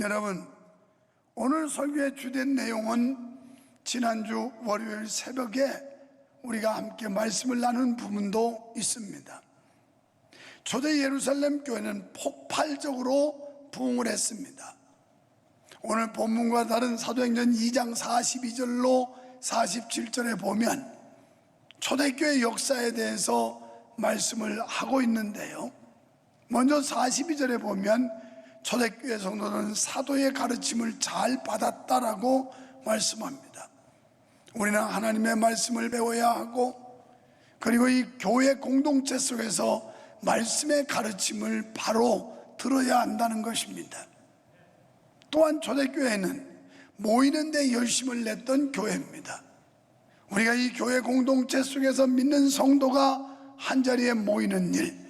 여러분, 오늘 설교의 주된 내용은 지난주 월요일 새벽에 우리가 함께 말씀을 나눈 부분도 있습니다. 초대 예루살렘 교회는 폭발적으로 부흥을 했습니다. 오늘 본문과 다른 사도행전 2장 42절로 47절에 보면 초대교회 역사에 대해서 말씀을 하고 있는데요, 먼저 42절에 보면 초대교회 성도는 사도의 가르침을 잘 받았다라고 말씀합니다. 우리는 하나님의 말씀을 배워야 하고, 그리고 이 교회 공동체 속에서 말씀의 가르침을 바로 들어야 한다는 것입니다. 또한 초대교회는 모이는 데 열심을 냈던 교회입니다. 우리가 이 교회 공동체 속에서 믿는 성도가 한자리에 모이는 일,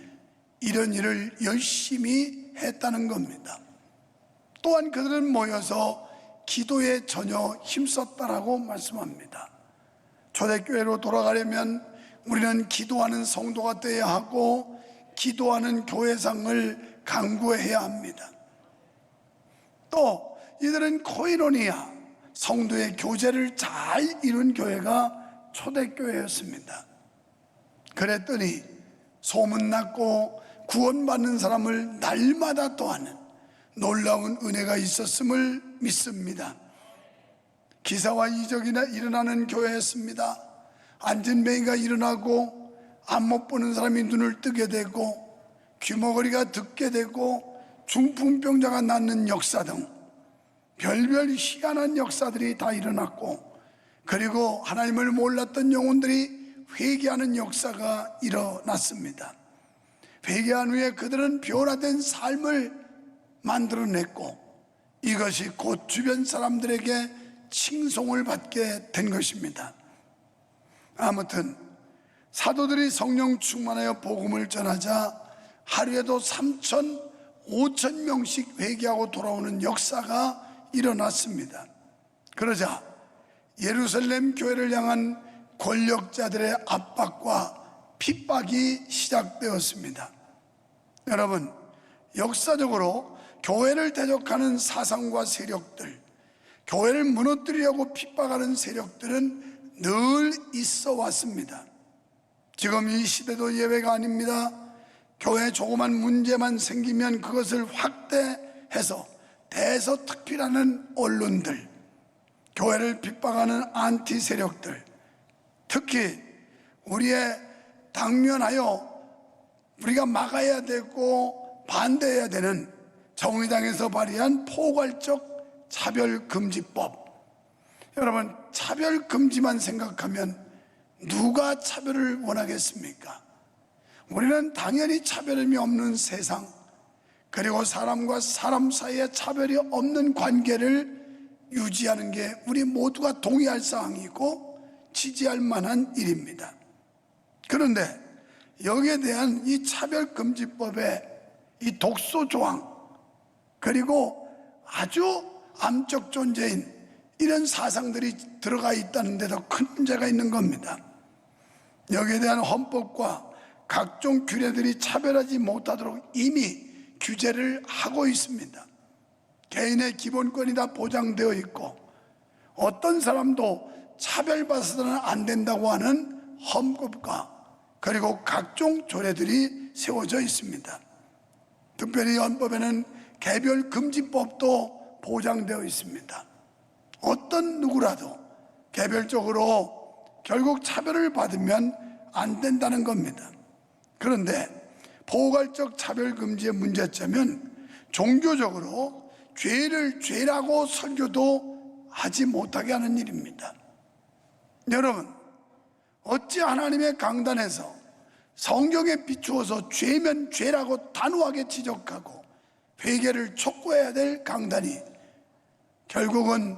이런 일을 열심히 했다는 겁니다. 또한 그들은 모여서 기도에 전혀 힘썼다라고 말씀합니다. 초대교회로 돌아가려면 우리는 기도하는 성도가 되어야 하고, 기도하는 교회상을 강구해야 합니다. 또 이들은 코이노니아, 성도의 교제를 잘 이룬 교회가 초대교회였습니다. 그랬더니 소문났고 구원받는 사람을 날마다 도하는 놀라운 은혜가 있었음을 믿습니다. 기사와 이적이 일어나는 교회였습니다. 안진뱅이가 일어나고 안 못 보는 사람이 눈을 뜨게 되고 귀머거리가 듣게 되고 중풍병자가 낫는 역사 등 별별 희한한 역사들이 다 일어났고, 그리고 하나님을 몰랐던 영혼들이 회개하는 역사가 일어났습니다. 회개한 후에 그들은 변화된 삶을 만들어냈고, 이것이 곧 주변 사람들에게 칭송을 받게 된 것입니다. 아무튼 사도들이 성령 충만하여 복음을 전하자 하루에도 3천, 5천 명씩 회개하고 돌아오는 역사가 일어났습니다. 그러자 예루살렘 교회를 향한 권력자들의 압박과 핍박이 시작되었습니다. 여러분, 역사적으로 교회를 대적하는 사상과 세력들, 교회를 무너뜨리려고 핍박하는 세력들은 늘 있어 왔습니다. 지금 이 시대도 예외가 아닙니다. 교회에 조그만 문제만 생기면 그것을 확대해서 대서특필하는 언론들, 교회를 핍박하는 안티 세력들, 특히 우리의 당면하여 우리가 막아야 되고 반대해야 되는 정의당에서 발의한 포괄적 차별금지법. 여러분, 차별금지만 생각하면 누가 차별을 원하겠습니까? 우리는 당연히 차별함이 없는 세상, 그리고 사람과 사람 사이에 차별이 없는 관계를 유지하는 게 우리 모두가 동의할 사항이고 지지할 만한 일입니다. 그런데 여기에 대한 이 차별금지법의 이 독소조항, 그리고 아주 암적 존재인 이런 사상들이 들어가 있다는 데도 큰 문제가 있는 겁니다. 여기에 대한 헌법과 각종 규례들이 차별하지 못하도록 이미 규제를 하고 있습니다. 개인의 기본권이 다 보장되어 있고, 어떤 사람도 차별받아서는 안 된다고 하는 헌법과 그리고 각종 조례들이 세워져 있습니다. 특별히 헌법에는 개별금지법도 보장되어 있습니다. 어떤 누구라도 개별적으로 결국 차별을 받으면 안 된다는 겁니다. 그런데 포괄적 차별금지의 문제점은 종교적으로 죄를 죄라고 설교도 하지 못하게 하는 일입니다. 여러분, 어찌 하나님의 강단에서 성경에 비추어서 죄면 죄라고 단호하게 지적하고 회개를 촉구해야 될 강단이 결국은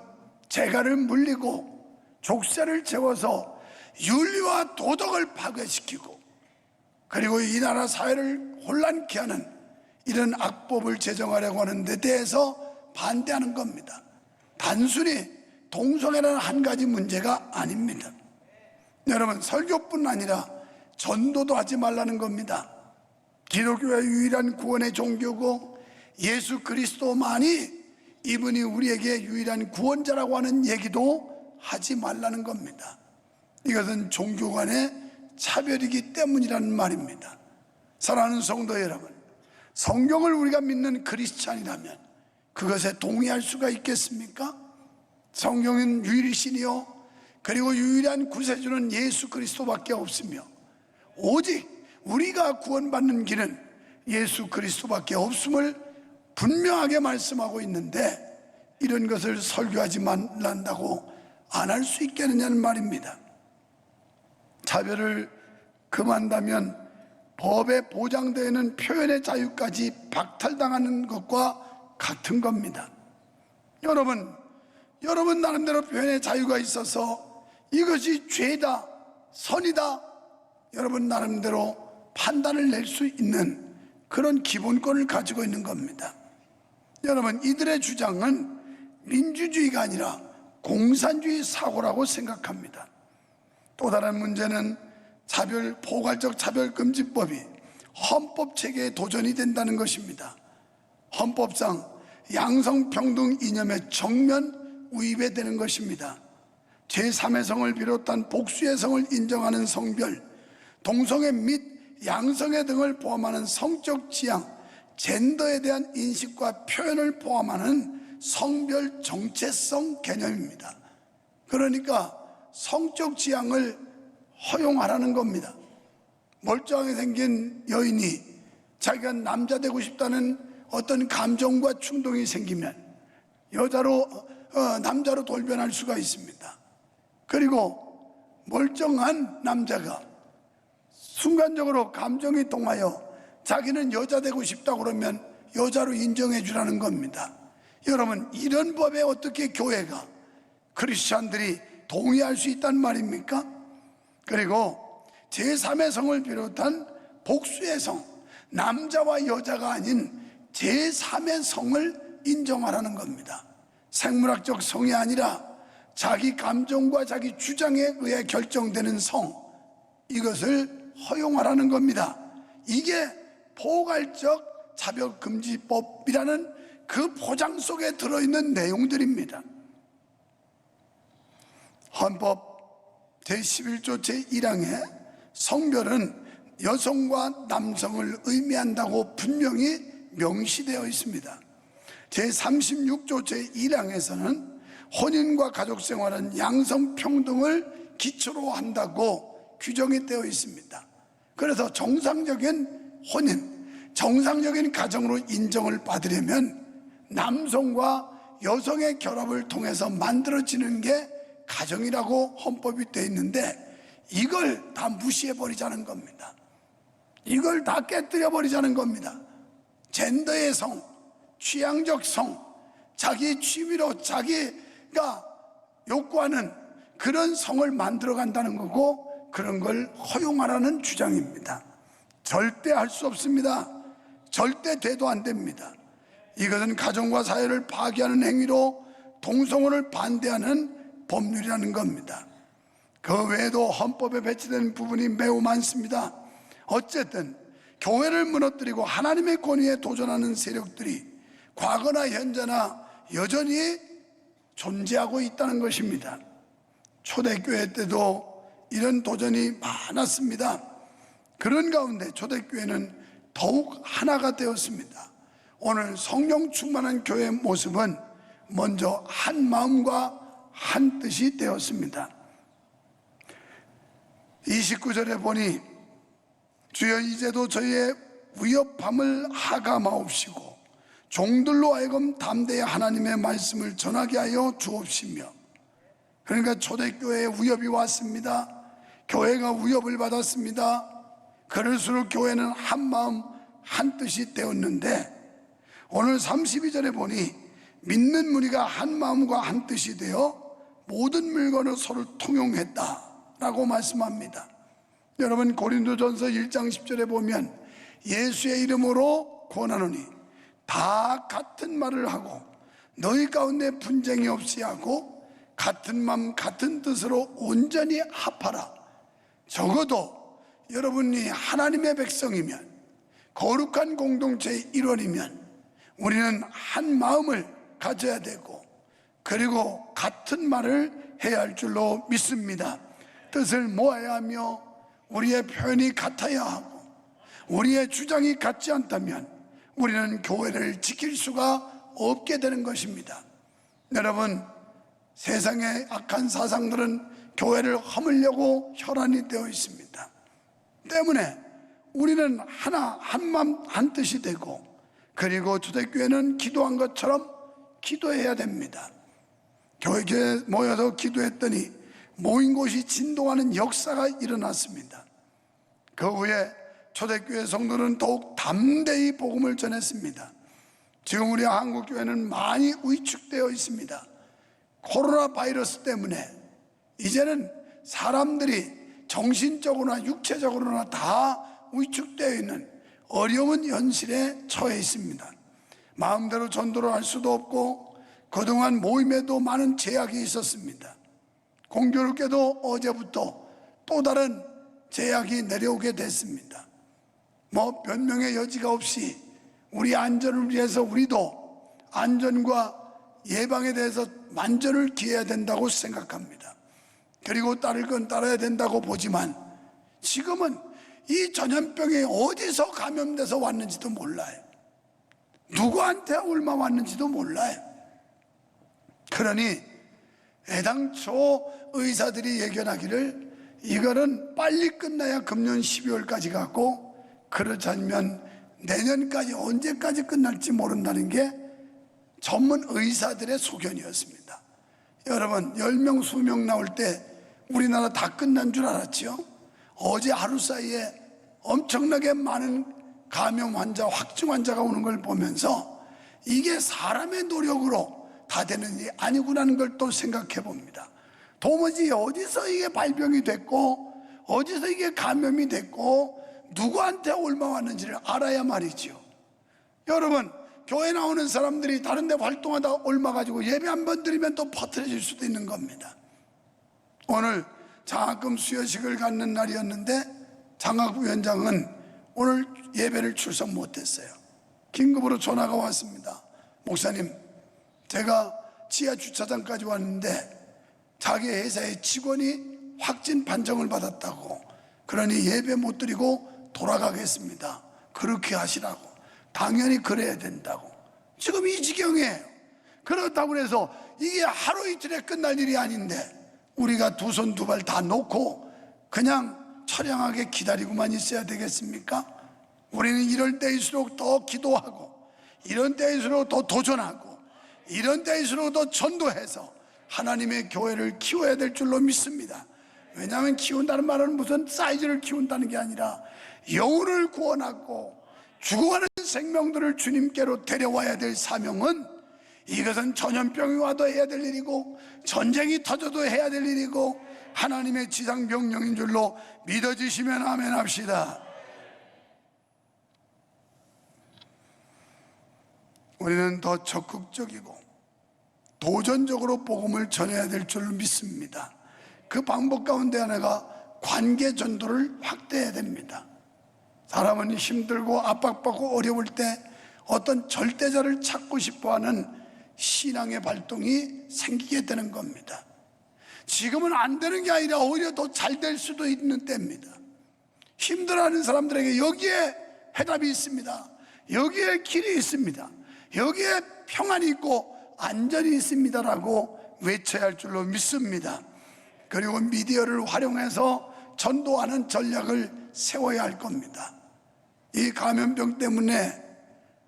재갈을 물리고 족쇄를 채워서 윤리와 도덕을 파괴시키고, 그리고 이 나라 사회를 혼란케 하는 이런 악법을 제정하려고 하는 데 대해서 반대하는 겁니다. 단순히 동성애라는 한 가지 문제가 아닙니다. 여러분, 설교뿐 아니라 전도도 하지 말라는 겁니다. 기독교의 유일한 구원의 종교고 예수 그리스도만이 이분이 우리에게 유일한 구원자라고 하는 얘기도 하지 말라는 겁니다. 이것은 종교 간의 차별이기 때문이라는 말입니다. 사랑하는 성도 여러분, 성경을 우리가 믿는 크리스찬이라면 그것에 동의할 수가 있겠습니까? 성경은 유일신이요, 그리고 유일한 구세주는 예수 그리스도밖에 없으며 오직 우리가 구원받는 길은 예수 그리스도밖에 없음을 분명하게 말씀하고 있는데, 이런 것을 설교하지 말란다고 안 할 수 있겠느냐는 말입니다. 차별을 금한다면 법에 보장되어 있는 표현의 자유까지 박탈당하는 것과 같은 겁니다. 여러분 나름대로 표현의 자유가 있어서 이것이 죄다, 선이다, 여러분 나름대로 판단을 낼 수 있는 그런 기본권을 가지고 있는 겁니다. 여러분, 이들의 주장은 민주주의가 아니라 공산주의 사고라고 생각합니다. 또 다른 문제는 포괄적 차별금지법이 헌법 체계에 도전이 된다는 것입니다. 헌법상 양성평등 이념의 정면 위배되는 되는 것입니다. 제3의 성을 비롯한 복수의 성을 인정하는 성별, 동성애 및 양성애 등을 포함하는 성적 지향, 젠더에 대한 인식과 표현을 포함하는 성별 정체성 개념입니다. 그러니까 성적 지향을 허용하라는 겁니다. 멀쩡하게 생긴 여인이 자기가 남자 되고 싶다는 어떤 감정과 충동이 생기면 남자로 돌변할 수가 있습니다. 그리고 멀쩡한 남자가 순간적으로 감정이 동하여 자기는 여자 되고 싶다 그러면 여자로 인정해 주라는 겁니다. 여러분, 이런 법에 어떻게 교회가, 크리스찬들이 동의할 수 있단 말입니까? 그리고 제3의 성을 비롯한 복수의 성, 남자와 여자가 아닌 제3의 성을 인정하라는 겁니다. 생물학적 성이 아니라 자기 감정과 자기 주장에 의해 결정되는 성, 이것을 허용하라는 겁니다. 이게 포괄적 차별금지법이라는 그 포장 속에 들어있는 내용들입니다. 헌법 제11조 제1항에 성별은 여성과 남성을 의미한다고 분명히 명시되어 있습니다. 제36조 제1항에서는 혼인과 가족생활은 양성평등을 기초로 한다고 규정이 되어 있습니다. 그래서 정상적인 혼인, 정상적인 가정으로 인정을 받으려면 남성과 여성의 결합을 통해서 만들어지는 게 가정이라고 헌법이 되어 있는데, 이걸 다 무시해버리자는 겁니다. 이걸 다 깨뜨려버리자는 겁니다. 젠더의 성, 취향적 성, 자기 취미로 자기가 욕구하는 그런 성을 만들어 간다는 거고, 그런 걸 허용하라는 주장입니다. 절대 할 수 없습니다. 절대 돼도 안 됩니다. 이것은 가정과 사회를 파괴하는 행위로 동성혼을 반대하는 법률이라는 겁니다. 그 외에도 헌법에 배치된 부분이 매우 많습니다. 어쨌든 교회를 무너뜨리고 하나님의 권위에 도전하는 세력들이 과거나 현재나 여전히 존재하고 있다는 것입니다. 초대교회 때도 이런 도전이 많았습니다. 그런 가운데 초대교회는 더욱 하나가 되었습니다. 오늘 성령 충만한 교회의 모습은 먼저 한 마음과 한 뜻이 되었습니다. 29절에 보니 주여 이제도 저희의 위협함을 하감하옵시고 종들로 하여금 담대히 하나님의 말씀을 전하게 하여 주옵시며. 그러니까 초대교회에 위협이 왔습니다. 교회가 위협을 받았습니다. 그럴수록 교회는 한 마음 한 뜻이 되었는데, 오늘 32절에 보니 믿는 무리가 한 마음과 한 뜻이 되어 모든 물건을 서로 통용했다라고 말씀합니다. 여러분, 고린도전서 1장 10절에 보면 예수의 이름으로 권하노니 다 같은 말을 하고 너희 가운데 분쟁이 없이 하고 같은 마음 같은 뜻으로 온전히 합하라. 적어도 여러분이 하나님의 백성이면, 거룩한 공동체의 일원이면 우리는 한 마음을 가져야 되고, 그리고 같은 말을 해야 할 줄로 믿습니다. 뜻을 모아야 하며 우리의 표현이 같아야 하고, 우리의 주장이 같지 않다면 우리는 교회를 지킬 수가 없게 되는 것입니다. 여러분, 세상의 악한 사상들은 교회를 허물려고 혈안이 되어 있습니다. 때문에 우리는 하나, 한맘 한뜻이 되고, 그리고 초대교회는 기도한 것처럼 기도해야 됩니다. 교회에 모여서 기도했더니 모인 곳이 진동하는 역사가 일어났습니다. 그 후에 초대교회 성도는 더욱 담대히 복음을 전했습니다. 지금 우리 한국교회는 많이 위축되어 있습니다. 코로나 바이러스 때문에 이제는 사람들이 정신적으로나 육체적으로나 다 위축되어 있는 어려운 현실에 처해 있습니다. 마음대로 전도를 할 수도 없고, 그동안 모임에도 많은 제약이 있었습니다. 공교롭게도 어제부터 또 다른 제약이 내려오게 됐습니다. 변명의 여지가 없이 우리 안전을 위해서 우리도 안전과 예방에 대해서 만전을 기해야 된다고 생각합니다. 그리고 따를 건 따라야 된다고 보지만, 지금은 이 전염병이 어디서 감염돼서 왔는지도 몰라요. 누구한테 얼마 왔는지도 몰라요. 그러니 애당초 의사들이 예견하기를 이거는 빨리 끝나야 금년 12월까지 가고, 그렇지 않으면 내년까지, 언제까지 끝날지 모른다는 게 전문 의사들의 소견이었습니다. 여러분, 10명, 20명 나올 때 우리나라 다 끝난 줄 알았죠? 어제 하루 사이에 엄청나게 많은 감염 환자, 확증 환자가 오는 걸 보면서 이게 사람의 노력으로 다 되는 일이 아니구나는 걸 또 생각해 봅니다. 도무지 어디서 이게 발병이 됐고, 어디서 이게 감염이 됐고, 누구한테 얼마 왔는지를 알아야 말이죠. 여러분, 교회 나오는 사람들이 다른 데 활동하다 얼마 가지고 예배 한 번 드리면 또 퍼뜨려질 수도 있는 겁니다. 오늘 장학금 수여식을 갖는 날이었는데 장학부위원장은 오늘 예배를 출석 못했어요. 긴급으로 전화가 왔습니다. 목사님, 제가 지하 주차장까지 왔는데 자기 회사의 직원이 확진 판정을 받았다고, 그러니 예배 못 드리고 돌아가겠습니다. 그렇게 하시라고. 당연히 그래야 된다고. 지금 이 지경이에요. 그렇다고 해서 이게 하루 이틀에 끝날 일이 아닌데 우리가 두 손 두 발 다 놓고 그냥 처량하게 기다리고만 있어야 되겠습니까? 우리는 이럴 때일수록 더 기도하고, 이런 때일수록 더 도전하고, 이런 때일수록 더 전도해서 하나님의 교회를 키워야 될 줄로 믿습니다. 왜냐하면 키운다는 말은 무슨 사이즈를 키운다는 게 아니라 영혼을 구원하고 죽어가는 생명들을 주님께로 데려와야 될 사명은, 이것은 전염병이 와도 해야 될 일이고 전쟁이 터져도 해야 될 일이고 하나님의 지상 명령인 줄로 믿어지시면 아멘 합시다. 우리는 더 적극적이고 도전적으로 복음을 전해야 될 줄 믿습니다. 그 방법 가운데 하나가 관계 전도를 확대해야 됩니다. 사람은 힘들고 압박받고 어려울 때 어떤 절대자를 찾고 싶어하는 신앙의 발동이 생기게 되는 겁니다. 지금은 안 되는 게 아니라 오히려 더 잘 될 수도 있는 때입니다. 힘들어하는 사람들에게 여기에 해답이 있습니다. 여기에 길이 있습니다. 여기에 평안이 있고 안전이 있습니다라고 외쳐야 할 줄로 믿습니다. 그리고 미디어를 활용해서 전도하는 전략을 세워야 할 겁니다. 이 감염병 때문에,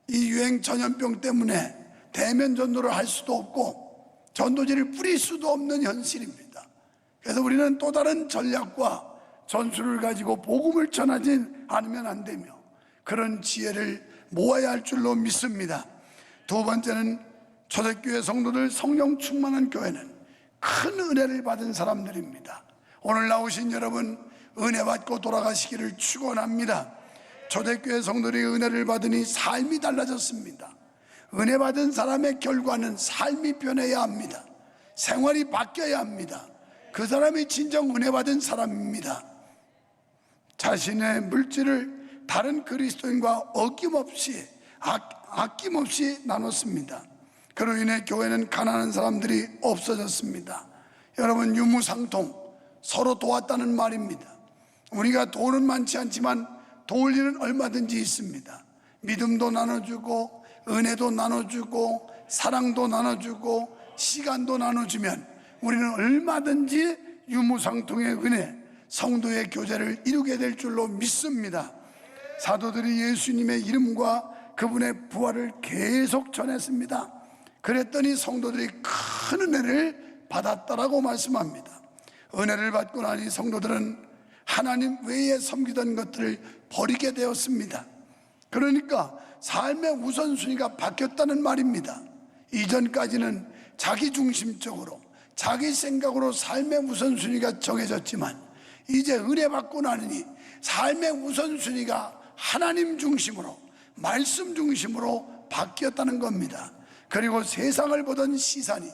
이 유행 전염병 때문에 대면 전도를 할 수도 없고 전도지를 뿌릴 수도 없는 현실입니다. 그래서 우리는 또 다른 전략과 전술을 가지고 복음을 전하지 않으면 안 되며 그런 지혜를 모아야 할 줄로 믿습니다. 두 번째는 초대교회 성도들, 성령 충만한 교회는 큰 은혜를 받은 사람들입니다. 오늘 나오신 여러분, 은혜 받고 돌아가시기를 축원합니다. 초대교회 성도들이 은혜를 받으니 삶이 달라졌습니다. 은혜 받은 사람의 결과는 삶이 변해야 합니다. 생활이 바뀌어야 합니다. 그 사람이 진정 은혜 받은 사람입니다. 자신의 물질을 다른 그리스도인과 아낌없이 나눴습니다. 그로 인해 교회는 가난한 사람들이 없어졌습니다. 여러분, 유무상통, 서로 도왔다는 말입니다. 우리가 돈은 많지 않지만 도울 일은 얼마든지 있습니다. 믿음도 나눠주고 은혜도 나눠주고 사랑도 나눠주고 시간도 나눠주면 우리는 얼마든지 유무상통의 은혜, 성도의 교제를 이루게 될 줄로 믿습니다. 사도들이 예수님의 이름과 그분의 부활을 계속 전했습니다. 그랬더니 성도들이 큰 은혜를 받았다라고 말씀합니다. 은혜를 받고 나니 성도들은 하나님 외에 섬기던 것들을 버리게 되었습니다. 그러니까 삶의 우선순위가 바뀌었다는 말입니다. 이전까지는 자기중심적으로 자기 생각으로 삶의 우선순위가 정해졌지만 이제 은혜 받고 나니 삶의 우선순위가 하나님 중심으로, 말씀 중심으로 바뀌었다는 겁니다. 그리고 세상을 보던 시선이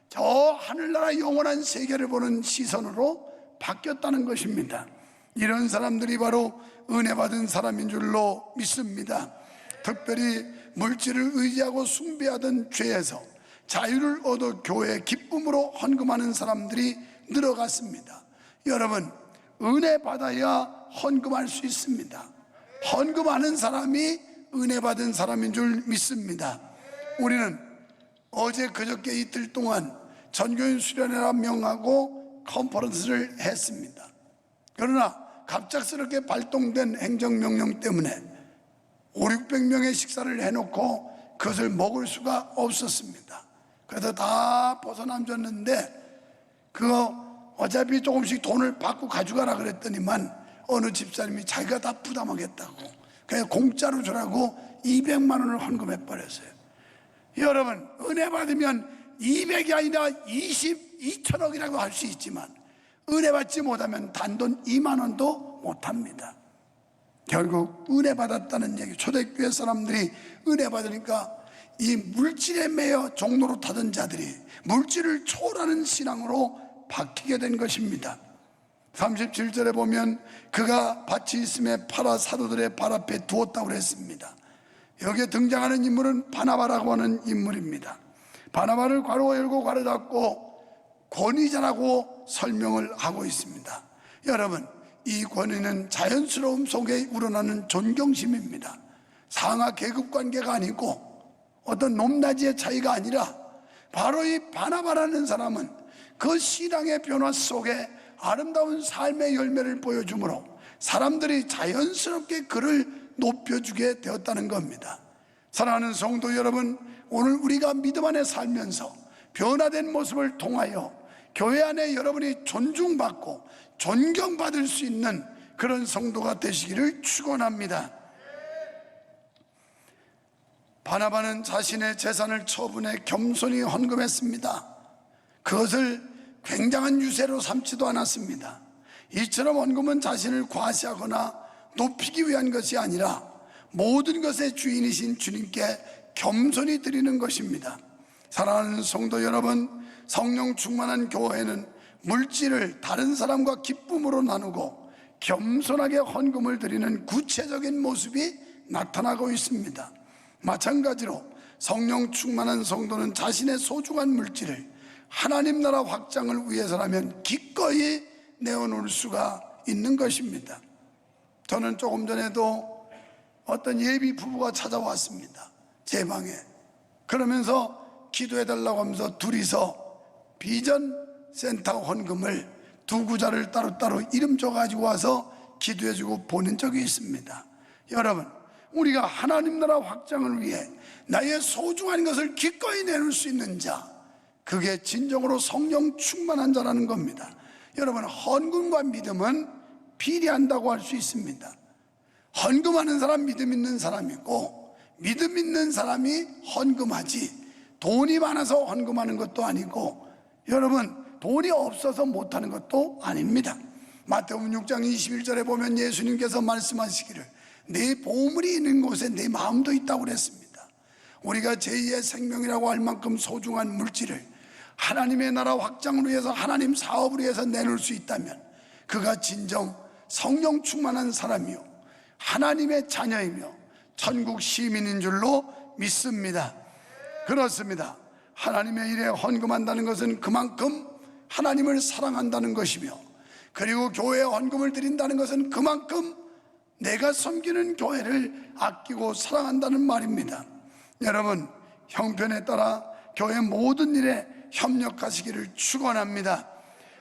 저 하늘나라 영원한 세계를 보는 시선으로 바뀌었다는 것입니다. 이런 사람들이 바로 은혜 받은 사람인 줄로 믿습니다. 특별히 물질을 의지하고 숭배하던 죄에서 자유를 얻어 교회에 기쁨으로 헌금하는 사람들이 늘어갔습니다. 여러분, 은혜 받아야 헌금할 수 있습니다. 헌금하는 사람이 은혜 받은 사람인 줄 믿습니다. 우리는 어제 그저께 이틀 동안 전교인 수련회라 명하고 컨퍼런스를 했습니다. 그러나 갑작스럽게 발동된 행정명령 때문에 500~600명의 식사를 해놓고 그것을 먹을 수가 없었습니다. 그래서 다 벗어남줬는데 그거 어차피 조금씩 돈을 받고 가져가라 그랬더니만 어느 집사님이 자기가 다 부담하겠다고 그냥 공짜로 주라고 200만 원을 헌금해버렸어요. 여러분, 은혜 받으면 200이 아니라 22천억이라고 할 수 있지만 은혜 받지 못하면 단돈 2만 원도 못합니다. 결국 은혜 받았다는 얘기, 초대교회 사람들이 은혜 받으니까 이 물질에 매여 종로로 타던 자들이 물질을 초월하는 신앙으로 바뀌게 된 것입니다. 37절에 보면 그가 밭이 있음에 팔아 사도들의 발 앞에 두었다고 했습니다. 여기에 등장하는 인물은 바나바라고 하는 인물입니다. 바나바를 괄호 열고 괄호 닫고 권위자라고 설명을 하고 있습니다. 여러분, 이 권위는 자연스러움 속에 우러나는 존경심입니다. 상하 계급 관계가 아니고 어떤 높낮이의 차이가 아니라 바로 이 바나바라는 사람은 그 신앙의 변화 속에 아름다운 삶의 열매를 보여주므로 사람들이 자연스럽게 그를 높여주게 되었다는 겁니다. 사랑하는 성도 여러분, 오늘 우리가 믿음 안에 살면서 변화된 모습을 통하여 교회 안에 여러분이 존중받고 존경받을 수 있는 그런 성도가 되시기를 축원합니다. 바나바는 자신의 재산을 처분해 겸손히 헌금했습니다. 그것을 굉장한 유세로 삼지도 않았습니다. 이처럼 헌금은 자신을 과시하거나 높이기 위한 것이 아니라 모든 것의 주인이신 주님께 겸손히 드리는 것입니다. 사랑하는 성도 여러분, 성령 충만한 교회는 물질을 다른 사람과 기쁨으로 나누고 겸손하게 헌금을 드리는 구체적인 모습이 나타나고 있습니다. 마찬가지로 성령 충만한 성도는 자신의 소중한 물질을 하나님 나라 확장을 위해서라면 기꺼이 내어놓을 수가 있는 것입니다. 저는 조금 전에도 어떤 예비 부부가 찾아왔습니다. 제 방에. 그러면서 기도해달라고 하면서 둘이서 비전 센터 헌금을 두 구자를 따로따로 이름 줘가지고 와서 기도해주고 보낸 적이 있습니다. 여러분, 우리가 하나님 나라 확장을 위해 나의 소중한 것을 기꺼이 내놓을 수 있는 자, 그게 진정으로 성령 충만한 자라는 겁니다. 여러분, 헌금과 믿음은 비례한다고 할 수 있습니다. 헌금하는 사람 믿음 있는 사람이고 믿음 있는 사람이 헌금하지 돈이 많아서 헌금하는 것도 아니고 여러분 돈이 없어서 못하는 것도 아닙니다. 마태복음 6장 21절에 보면 예수님께서 말씀하시기를 내 보물이 있는 곳에 내 마음도 있다고 그랬습니다. 우리가 제2의 생명이라고 할 만큼 소중한 물질을 하나님의 나라 확장을 위해서 하나님 사업을 위해서 내놓을 수 있다면 그가 진정 성령 충만한 사람이요 하나님의 자녀이며 천국 시민인 줄로 믿습니다. 그렇습니다. 하나님의 일에 헌금한다는 것은 그만큼 하나님을 사랑한다는 것이며, 그리고 교회에 헌금을 드린다는 것은 그만큼 내가 섬기는 교회를 아끼고 사랑한다는 말입니다. 여러분, 형편에 따라 교회 모든 일에 협력하시기를 축원합니다.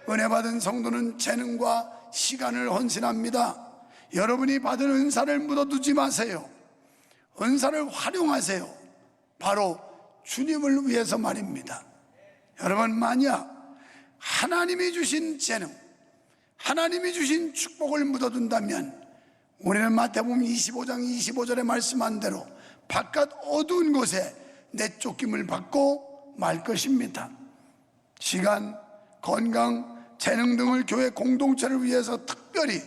은혜 받은 성도는 재능과 시간을 헌신합니다. 여러분이 받은 은사를 묻어두지 마세요. 은사를 활용하세요. 바로 주님을 위해서 말입니다. 여러분, 만약 하나님이 주신 재능, 하나님이 주신 축복을 묻어둔다면 우리는 마태복음 25장 25절에 말씀한 대로 바깥 어두운 곳에 내쫓김을 받고 말 것입니다. 시간, 건강, 재능 등을 교회 공동체를 위해서 특별히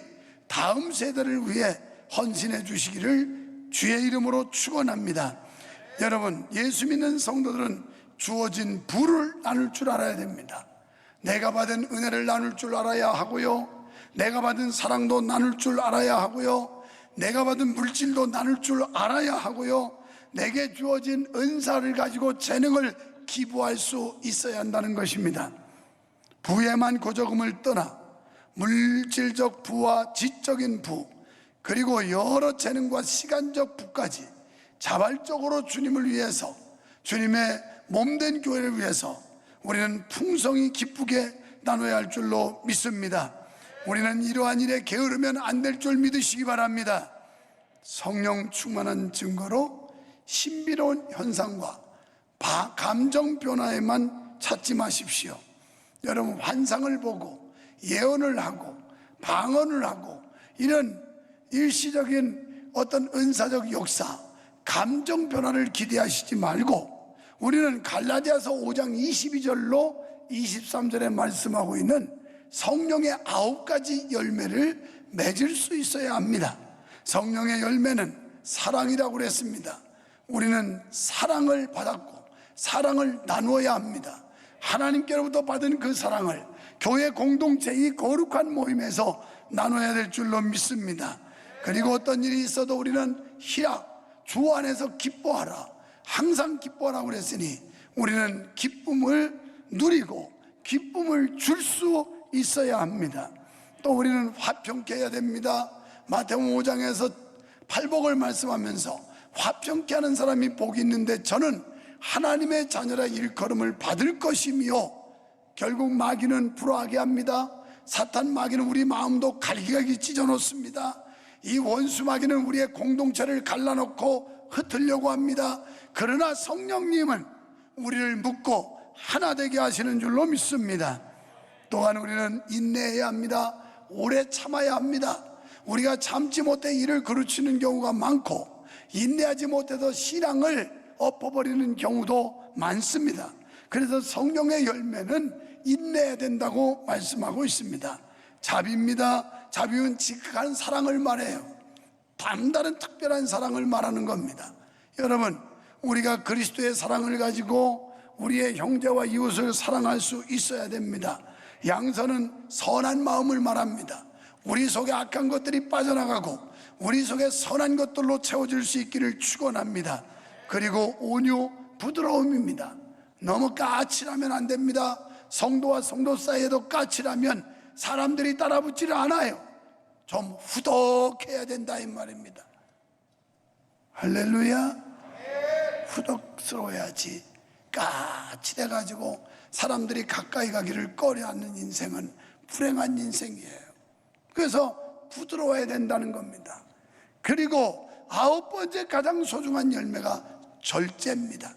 다음 세대를 위해 헌신해 주시기를 주의 이름으로 축원합니다. 여러분, 예수 믿는 성도들은 주어진 부를 나눌 줄 알아야 됩니다. 내가 받은 은혜를 나눌 줄 알아야 하고요, 내가 받은 사랑도 나눌 줄 알아야 하고요, 내가 받은 물질도 나눌 줄 알아야 하고요, 내게 주어진 은사를 가지고 재능을 기부할 수 있어야 한다는 것입니다. 부에만 고저금을 떠나 물질적 부와 지적인 부, 그리고 여러 재능과 시간적 부까지 자발적으로 주님을 위해서, 주님의 몸된 교회를 위해서 우리는 풍성히 기쁘게 나눠야 할 줄로 믿습니다. 우리는 이러한 일에 게으르면 안 될 줄 믿으시기 바랍니다. 성령 충만한 증거로 신비로운 현상과 감정 변화에만 찾지 마십시오. 여러분, 환상을 보고 예언을 하고 방언을 하고 이런 일시적인 어떤 은사적 역사, 감정 변화를 기대하시지 말고, 우리는 갈라디아서 5장 22절로 23절에 말씀하고 있는 성령의 9가지 열매를 맺을 수 있어야 합니다. 성령의 열매는 사랑이라고 그랬습니다. 우리는 사랑을 받았고 사랑을 나누어야 합니다. 하나님께로부터 받은 그 사랑을 교회 공동체의 거룩한 모임에서 나눠야 될 줄로 믿습니다. 그리고 어떤 일이 있어도 우리는 희락, 주 안에서 기뻐하라, 항상 기뻐하라고 그랬으니 우리는 기쁨을 누리고 기쁨을 줄 수 있어야 합니다. 또 우리는 화평케 해야 됩니다. 마태복음 5장에서 팔복을 말씀하면서 화평케 하는 사람이 복이 있는데 저는 하나님의 자녀라 일컬음을 받을 것이며, 결국 마귀는 불화하게 합니다. 사탄 마귀는 우리 마음도 갈기갈기 찢어놓습니다. 이 원수 마귀는 우리의 공동체를 갈라놓고 흩으려고 합니다. 그러나 성령님은 우리를 묶고 하나 되게 하시는 줄로 믿습니다. 또한 우리는 인내해야 합니다. 오래 참아야 합니다. 우리가 참지 못해 일을 그르치는 경우가 많고, 인내하지 못해서 신앙을 엎어버리는 경우도 많습니다. 그래서 성령의 열매는 인내해야 된다고 말씀하고 있습니다. 자비입니다. 자비는 지극한 사랑을 말해요. 남다른 특별한 사랑을 말하는 겁니다. 여러분, 우리가 그리스도의 사랑을 가지고 우리의 형제와 이웃을 사랑할 수 있어야 됩니다. 양서는 선한 마음을 말합니다. 우리 속에 악한 것들이 빠져나가고 우리 속에 선한 것들로 채워질 수 있기를 축원합니다. 그리고 온유, 부드러움입니다. 너무 까칠하면 안 됩니다. 성도와 성도 사이에도 까칠하면 사람들이 따라붙지를 않아요. 좀 후덕해야 된다 이 말입니다. 할렐루야. 후덕스러워야지. 까칠해가지고 사람들이 가까이 가기를 꺼려하는 인생은 불행한 인생이에요. 그래서 부드러워야 된다는 겁니다. 그리고 9번째 가장 소중한 열매가 절제입니다.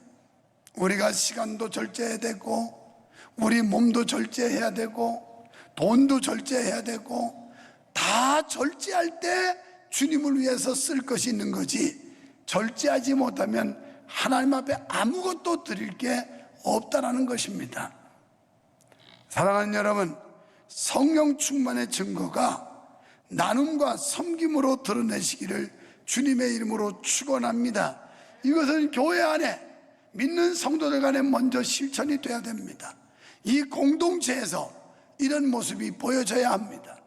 우리가 시간도 절제해야 되고, 우리 몸도 절제해야 되고, 돈도 절제해야 되고, 다 절제할 때 주님을 위해서 쓸 것이 있는 거지, 절제하지 못하면 하나님 앞에 아무것도 드릴 게 없다라는 것입니다. 사랑하는 여러분, 성령 충만의 증거가 나눔과 섬김으로 드러내시기를 주님의 이름으로 축원합니다. 이것은 교회 안에 믿는 성도들 간에 먼저 실천이 돼야 됩니다. 이 공동체에서 이런 모습이 보여져야 합니다.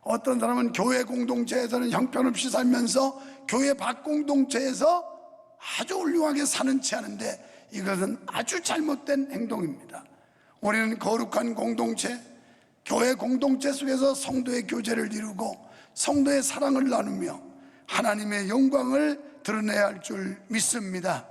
어떤 사람은 교회 공동체에서는 형편없이 살면서 교회 밖 공동체에서 아주 훌륭하게 사는 체 하는데, 이것은 아주 잘못된 행동입니다. 우리는 거룩한 공동체, 교회 공동체 속에서 성도의 교제를 이루고 성도의 사랑을 나누며 하나님의 영광을 드러내야 할 줄 믿습니다.